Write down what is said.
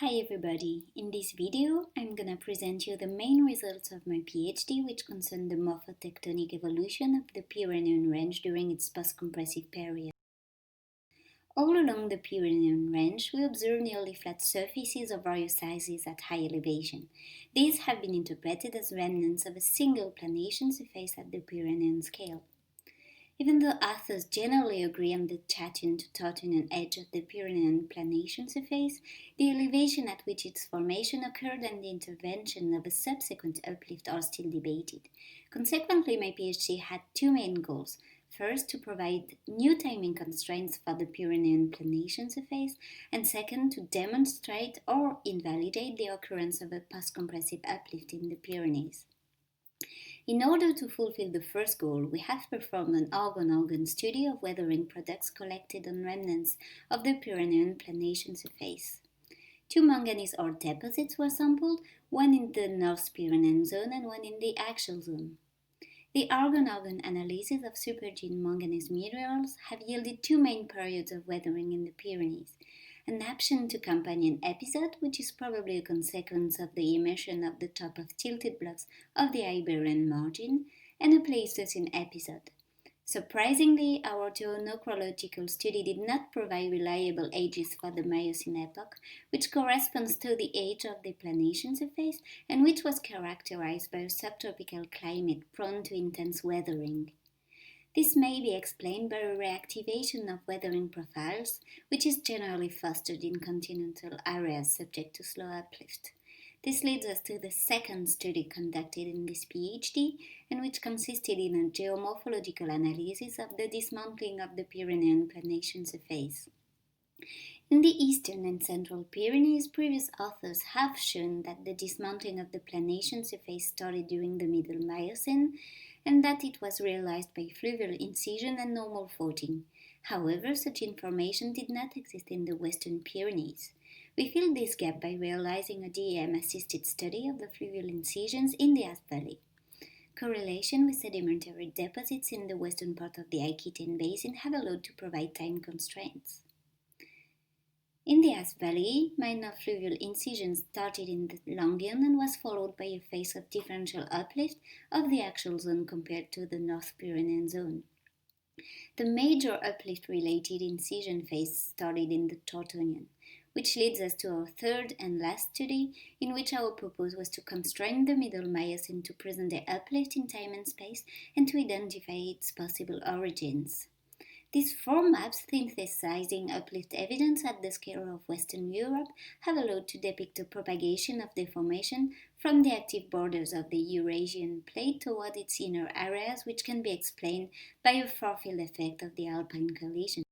Hi everybody, in this video I'm gonna present you the main results of my PhD which concern the morphotectonic evolution of the Pyrenean range during its post-compressive period. All along the Pyrenean range we observe nearly flat surfaces of various sizes at high elevation. These have been interpreted as remnants of a single planation surface at the Pyrenean scale. Even though authors generally agree on the Chattian to Tautonan edge of the Pyrenean planation surface, the elevation at which its formation occurred and the intervention of a subsequent uplift are still debated. Consequently, my PhD had two main goals. First, to provide new timing constraints for the Pyrenean planation surface, and second, to demonstrate or invalidate the occurrence of a post-compressive uplift in the Pyrenees. In order to fulfill the first goal, we have performed an organ-organ study of weathering products collected on remnants of the Pyrenean planation surface. Two manganese ore deposits were sampled, one in the North Pyrenean zone and one in the axial zone. The organ-organ analysis of supergene manganese minerals have yielded two main periods of weathering in the Pyrenees: an absent to companion episode, which is probably a consequence of the immersion of the top of tilted blocks of the Iberian margin, and a Pleistocene episode. Surprisingly, our geonochrological study did not provide reliable ages for the Miocene epoch, which corresponds to the age of the planation surface and which was characterized by a subtropical climate prone to intense weathering. This may be explained by a reactivation of weathering profiles, which is generally fostered in continental areas subject to slow uplift. This leads us to the second study conducted in this PhD, and which consisted in a geomorphological analysis of the dismantling of the Pyrenean planation surface. In the eastern and central Pyrenees, previous authors have shown that the dismantling of the planation surface started during the Middle Miocene, and that it was realized by fluvial incision and normal faulting. However, such information did not exist in the Western Pyrenees. We filled this gap by realizing a DEM-assisted study of the fluvial incisions in the Aspe Valley. Correlation with sedimentary deposits in the western part of the Aquitaine Basin have allowed to provide time constraints. In the Aspe Valley, minor fluvial incisions started in the Longian and was followed by a phase of differential uplift of the axial zone compared to the North Pyrenean zone. The major uplift-related incision phase started in the Tortonian, which leads us to our third and last study, in which our purpose was to constrain the Middle Miocene to present the uplift in time and space and to identify its possible origins. These four maps, synthesizing uplift evidence at the scale of Western Europe, have allowed to depict the propagation of deformation from the active borders of the Eurasian plate toward its inner areas, which can be explained by a far-field effect of the alpine collision.